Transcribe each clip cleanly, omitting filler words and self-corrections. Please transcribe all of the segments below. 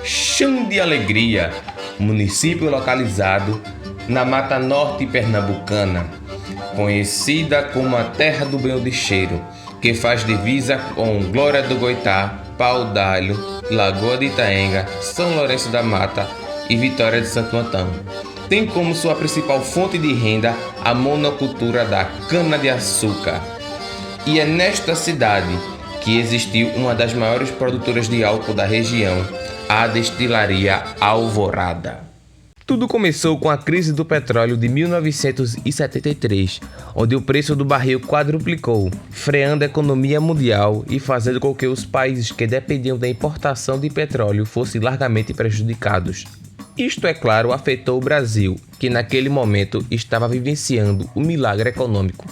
Chão de Alegria, município localizado na Mata Norte pernambucana, conhecida como a Terra do Bem do Cheiro, que faz divisa com Glória do Goitá, Pau d'Alho, Lagoa de Itaenga, São Lourenço da Mata e Vitória de Santo Antão. Tem como sua principal fonte de renda a monocultura da cana-de-açúcar. E é nesta cidade que existiu uma das maiores produtoras de álcool da região, a destilaria Alvorada. Tudo começou com a crise do petróleo de 1973, onde o preço do barril quadruplicou, freando a economia mundial e fazendo com que os países que dependiam da importação de petróleo fossem largamente prejudicados. Isto, é claro, afetou o Brasil, que naquele momento estava vivenciando um milagre econômico,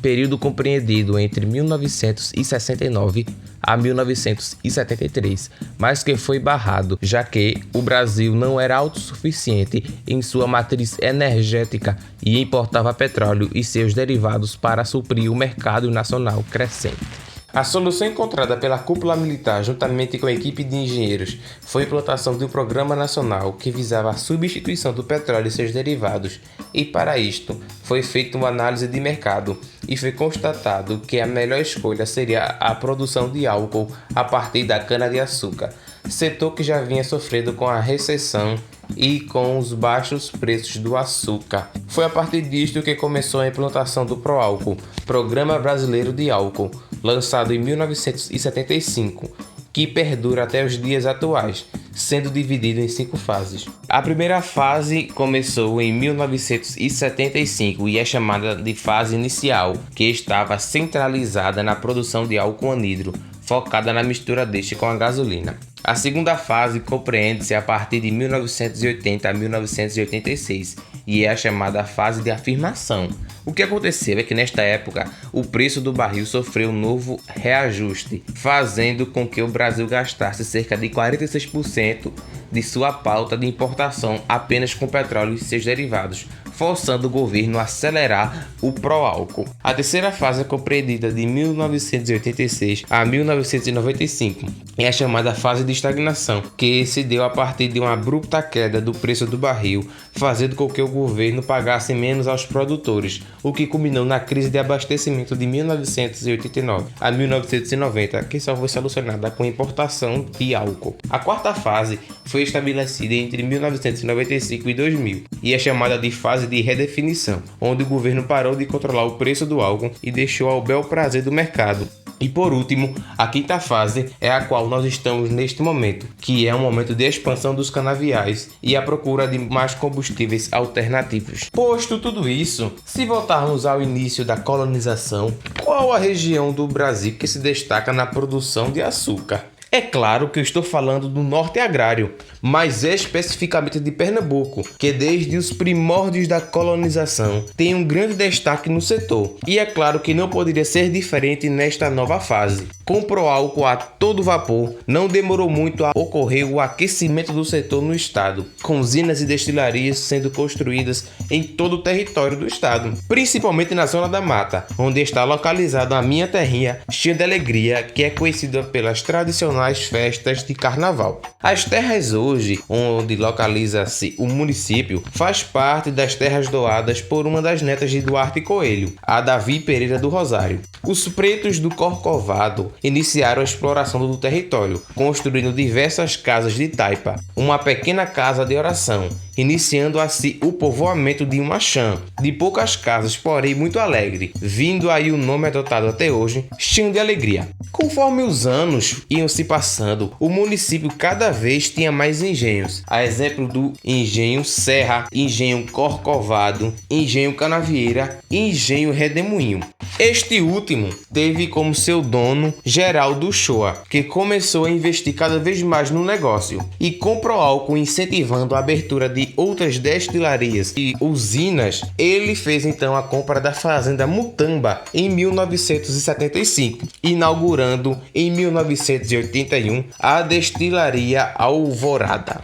período compreendido entre 1969 a 1973, mas que foi barrado, já que o Brasil não era autossuficiente em sua matriz energética e importava petróleo e seus derivados para suprir o mercado nacional crescente. A solução encontrada pela cúpula militar, juntamente com a equipe de engenheiros, foi a implantação de um programa nacional que visava a substituição do petróleo e seus derivados, e para isto foi feita uma análise de mercado e foi constatado que a melhor escolha seria a produção de álcool a partir da cana-de-açúcar, setor que já vinha sofrendo com a recessão e com os baixos preços do açúcar. Foi a partir disto que começou a implantação do Proálcool, Programa Brasileiro de Álcool, lançado em 1975, que perdura até os dias atuais, sendo dividido em 5 fases. A primeira fase começou em 1975 e é chamada de fase inicial, que estava centralizada na produção de álcool anidro, focada na mistura deste com a gasolina. A segunda fase compreende-se a partir de 1980 a 1986 e é a chamada fase de afirmação. O que aconteceu é que nesta época o preço do barril sofreu um novo reajuste, fazendo com que o Brasil gastasse cerca de 46% de sua pauta de importação apenas com petróleo e seus derivados, forçando o governo a acelerar o pró-álcool. A terceira fase é compreendida de 1986 a 1995 é a chamada fase de estagnação, que se deu a partir de uma abrupta queda do preço do barril, fazendo com que o governo pagasse menos aos produtores, o que culminou na crise de abastecimento de 1989 a 1990, que só foi solucionada com a importação de álcool. A quarta fase foi estabelecida entre 1995 e 2000 e é chamada de fase de redefinição, onde o governo parou de controlar o preço do álcool e deixou ao bel prazer do mercado. E por último, a quinta fase é a qual nós estamos neste momento, que é um momento de expansão dos canaviais e a procura de mais combustíveis alternativos. Posto tudo isso, se voltarmos ao início da colonização, qual a região do Brasil que se destaca na produção de açúcar? É claro que eu estou falando do norte agrário, mas especificamente de Pernambuco, que desde os primórdios da colonização tem um grande destaque no setor. E é claro que não poderia ser diferente nesta nova fase. Com o Proálcool a todo vapor, não demorou muito a ocorrer o aquecimento do setor no estado, com usinas e destilarias sendo construídas em todo o território do estado, principalmente na zona da mata, onde está localizada a minha terrinha, Chão de Alegria, que é conhecida pelas tradicionais festas de carnaval. As terras hoje, onde localiza-se o município, faz parte das terras doadas por uma das netas de Duarte Coelho, a Davi Pereira do Rosário. Os pretos do Corcovado iniciaram a exploração do território, construindo diversas casas de taipa, uma pequena casa de oração, iniciando assim o povoamento de Umachã, de poucas casas, porém muito alegre, vindo aí o nome adotado até hoje, Chão de Alegria. Conforme os anos iam se passando, o município cada vez tinha mais engenhos, a exemplo do Engenho Serra, Engenho Corcovado, Engenho Canavieira e Engenho Redemoinho. Este último teve como seu dono Geraldo Shoa, que começou a investir cada vez mais no negócio e com o Proálcool incentivando a abertura de outras destilarias e usinas, ele fez então a compra da fazenda Mutamba em 1975, inaugurando em 1981 a destilaria Alvorada.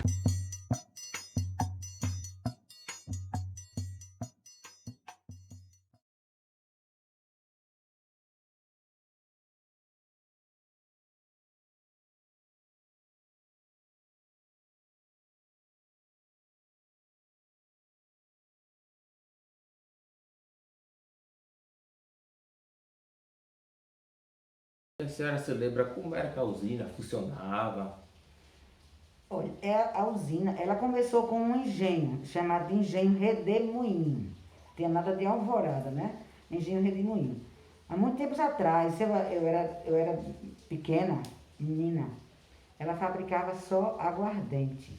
A senhora se lembra como era que a usina funcionava? Olha, a usina, ela começou com um engenho, chamado de Engenho Redemoinho. Tem nada de Alvorada, né? Engenho Redemoinho. Há muito tempos atrás, eu era pequena, menina, ela fabricava só aguardente.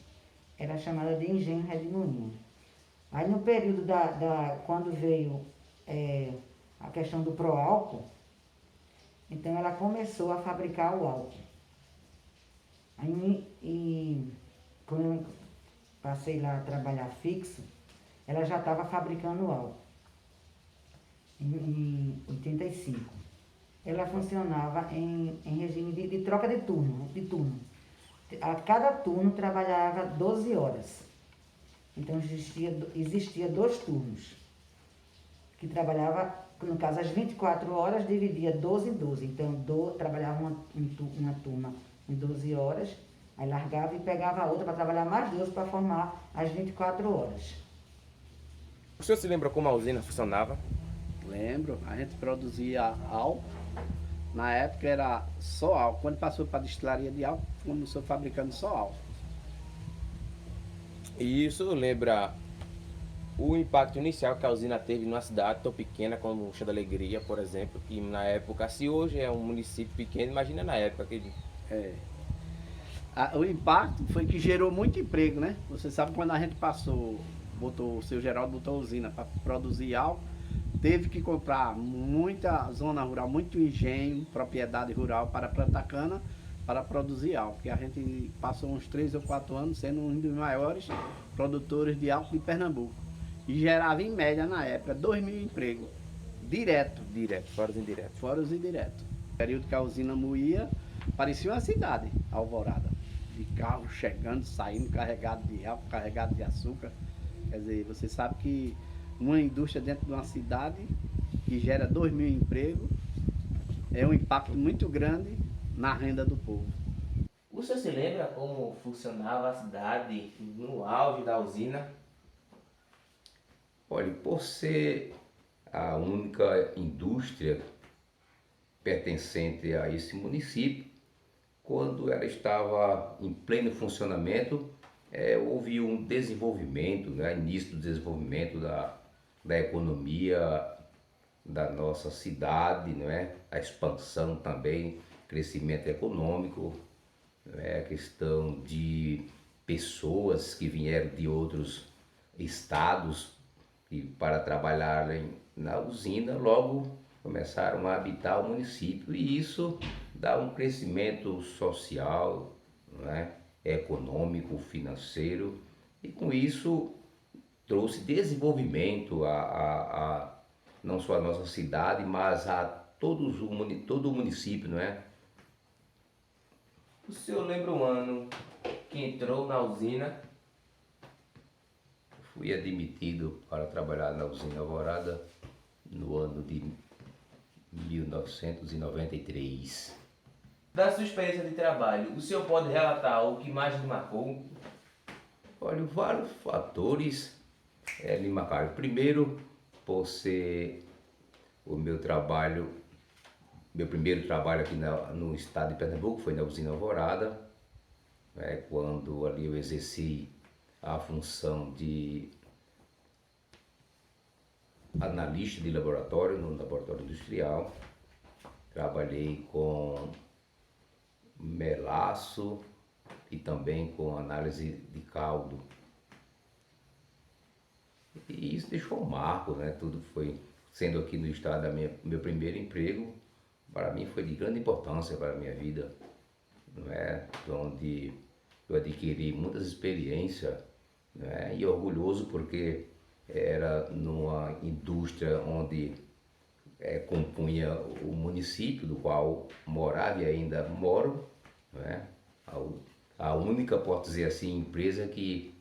Era chamada de Engenho Redemoinho. Aí no período quando veio a questão do pró-álcool, então ela começou a fabricar o álcool. Aí, quando eu passei lá a trabalhar fixo, ela já estava fabricando álcool, em 85. Ela funcionava em regime de troca de turno. A cada turno trabalhava 12 horas. Então existia 2 turnos, que trabalhava, no caso, as 24 horas, dividia 12 em 12. Então, trabalhava uma turma em 12 horas, aí largava e pegava a outra para trabalhar mais 12 para formar as 24 horas. O senhor se lembra como a usina funcionava? Lembro, a gente produzia álcool. Na época era só álcool. Quando passou para a destilaria de álcool, começou fabricando só álcool. E isso lembra o impacto inicial que a usina teve numa cidade tão pequena como Chá da Alegria, por exemplo, que na época, se hoje é um município pequeno, imagina na época que... É. O impacto foi que gerou muito emprego, né? Você sabe, quando a gente o seu Geraldo botou a usina para produzir álcool, teve que comprar muita zona rural, muito engenho, propriedade rural para plantar cana, para produzir álcool. Porque a gente passou uns 3 ou 4 anos sendo um dos maiores produtores de álcool de Pernambuco. E gerava em média na época 2.000 empregos, direto. Direto, fora os indiretos. Fora os indiretos. No período que a usina moía, parecia uma cidade, Alvorada. De carro chegando, saindo, carregado de álcool, carregado de açúcar. Quer dizer, você sabe que uma indústria dentro de uma cidade que gera 2.000 empregos é um impacto muito grande na renda do povo. O senhor se lembra como funcionava a cidade no auge da usina? Olha, por ser a única indústria pertencente a esse município, quando ela estava em pleno funcionamento, houve um desenvolvimento, né, início do desenvolvimento da economia da nossa cidade, não é? A expansão também, crescimento econômico, não é? A questão de pessoas que vieram de outros estados e para trabalharem na usina, logo começaram a habitar o município, e isso dá um crescimento social, não é? Econômico, financeiro, e com isso trouxe desenvolvimento não só a nossa cidade, mas a todo o município, não é? O senhor lembra o ano que entrou na usina? Fui admitido para trabalhar na usina Alvorada no ano de 1993. Da sua experiência de trabalho, o senhor pode relatar o que mais lhe marcou? Olha, vários fatores me marcaram. Primeiro, por ser o meu primeiro trabalho aqui no estado de Pernambuco foi na usina Alvorada, quando ali eu exerci a função de analista de laboratório, no laboratório industrial. Trabalhei com melaço e também com análise de caldo. E isso deixou um marco, né? Tudo foi, sendo aqui no estado meu primeiro emprego, para mim foi de grande importância para a minha vida, não é? Onde eu adquiri muitas experiências, né? E orgulhoso porque era numa indústria onde compunha o município do qual morava e ainda moro, né? A única, posso dizer assim, empresa que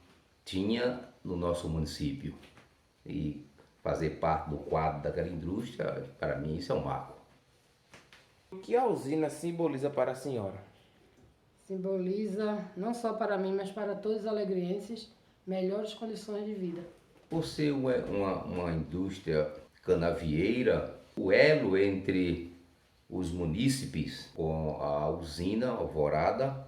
tinha no nosso município, e fazer parte do quadro daquela indústria, para mim isso é um marco. O que a usina simboliza para a senhora? Simboliza, não só para mim, mas para todos os alegrienses, melhores condições de vida. Por ser uma indústria canavieira, o elo entre os munícipes com a usina Alvorada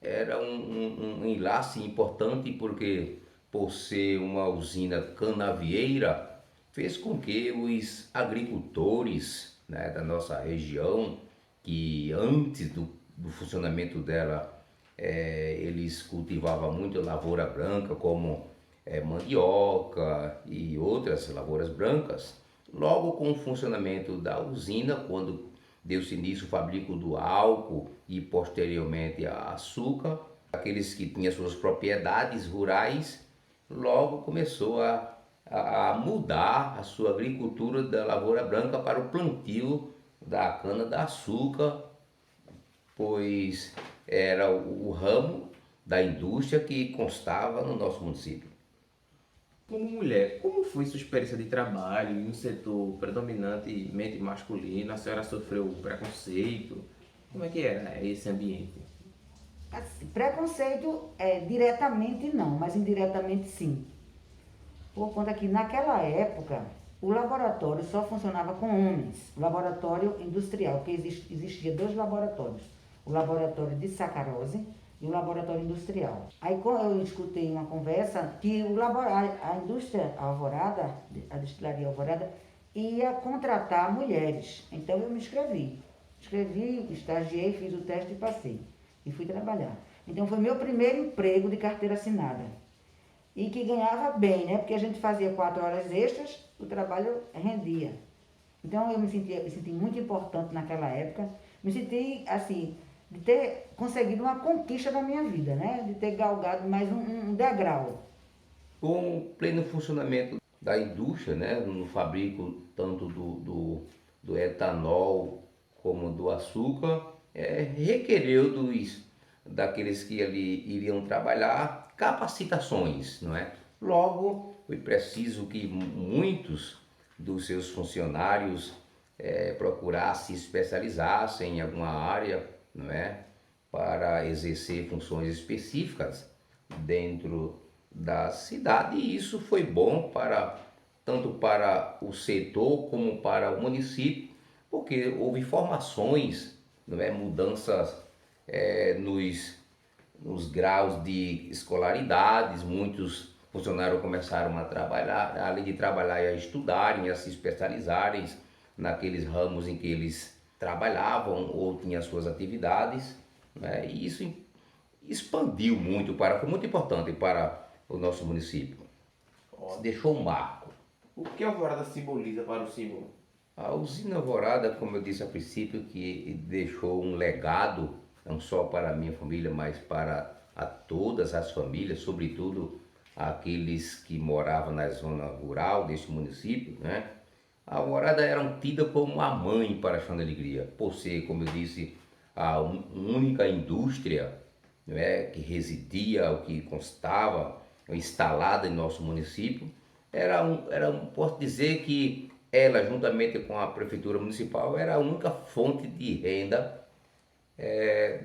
era um enlace importante porque, por ser uma usina canavieira, fez com que os agricultores, né, da nossa região, que antes do funcionamento dela, eles cultivavam muito lavoura branca, como mandioca e outras lavouras brancas. Logo com o funcionamento da usina, quando deu-se início ao fabrico do álcool e posteriormente a açúcar, aqueles que tinham suas propriedades rurais, logo começou a mudar a sua agricultura da lavoura branca para o plantio da cana-de-açúcar, pois era o ramo da indústria que constava no nosso município. Como mulher, como foi sua experiência de trabalho em um setor predominantemente masculino? A senhora sofreu preconceito? Como é que era esse ambiente? Assim, preconceito diretamente não, mas indiretamente sim. Por conta que naquela época o laboratório só funcionava com homens, o laboratório industrial, porque existia dois laboratórios, o laboratório de sacarose e o laboratório industrial. Aí eu escutei uma conversa que a indústria Alvorada, a destilaria Alvorada, ia contratar mulheres. Então eu me inscrevi, estagiei, fiz o teste e passei. E fui trabalhar. Então foi meu primeiro emprego de carteira assinada. E que ganhava bem, né? Porque a gente fazia 4 horas extras, o trabalho rendia. Então eu me senti muito importante naquela época. Me senti, assim, de ter conseguido uma conquista da minha vida, né? De ter galgado mais um degrau. Com o pleno funcionamento da indústria, né? No fabrico tanto do etanol como do açúcar, requereu daqueles que ali iriam trabalhar capacitações, não é? Logo, foi preciso que muitos dos seus funcionários procurassem se especializassem em alguma área, não é? Para exercer funções específicas dentro da cidade, e isso foi bom tanto para o setor como para o município, porque houve formações, não é? Mudanças nos graus de escolaridades. Muitos funcionários começaram a trabalhar, além de trabalhar, a estudarem, a se especializarem naqueles ramos em que eles trabalhavam ou tinham suas atividades, né? E isso expandiu muito, foi muito importante para o nosso município. Deixou um marco. O que a Alvorada simboliza para o símbolo? A usina Alvorada, como eu disse a princípio, que deixou um legado, não só para a minha família, mas para todas as famílias, sobretudo aqueles que moravam na zona rural deste município, né? A Alvorada era tida como a mãe para a Chão da Alegria, por ser, como eu disse, a única indústria, né, que residia, o que constava, instalada em nosso município. Posso dizer que ela, juntamente com a prefeitura municipal, era a única fonte de renda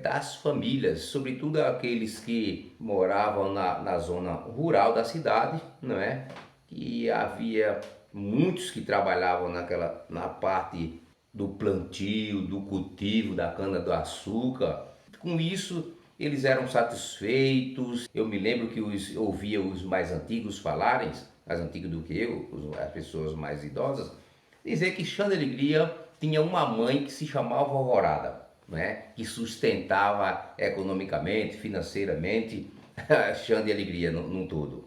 das famílias, sobretudo aqueles que moravam na zona rural da cidade, não é? E havia muitos que trabalhavam na parte do plantio, do cultivo da cana-do-açúcar. Com isso, eles eram satisfeitos. Eu me lembro que ouvia os mais antigos falarem, mais antigos do que eu, as pessoas mais idosas, dizer que Chão da Alegria tinha uma mãe que se chamava Alvorada, né? Que sustentava economicamente, financeiramente, Chão da Alegria num todo.